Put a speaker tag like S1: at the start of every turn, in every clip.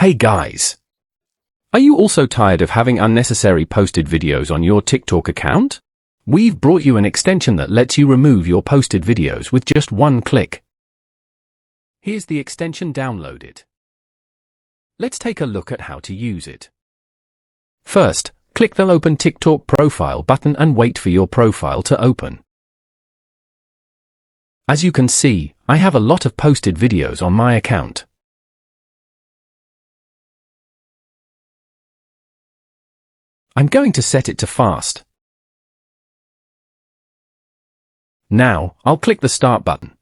S1: Hey guys! Are you also tired of having unnecessary posted videos on your TikTok account? We've brought you an extension that lets you remove your posted videos with just one click. Here's the extension, download it. Let's take a look at how to use it. First, click the Open TikTok Profile button and wait for your profile to open. As you can see, I have a lot of posted videos on my account. I'm going to set it to fast. Now, I'll click the Start button.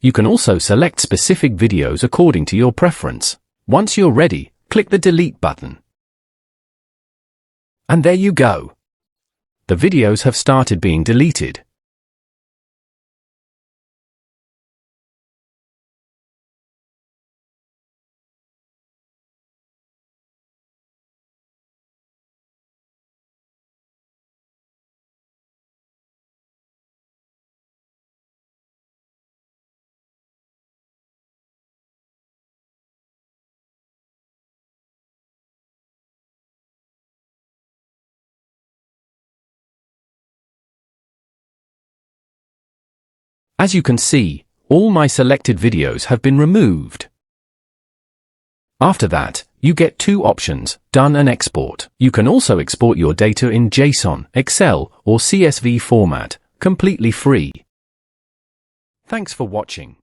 S1: You can also select specific videos according to your preference. Once you're ready, click the Delete button. And there you go. The videos have started being deleted. As you can see, all my selected videos have been removed. After that, you get two options, Done and Export. You can also export your data in JSON, Excel, or CSV format, completely free. Thanks for watching.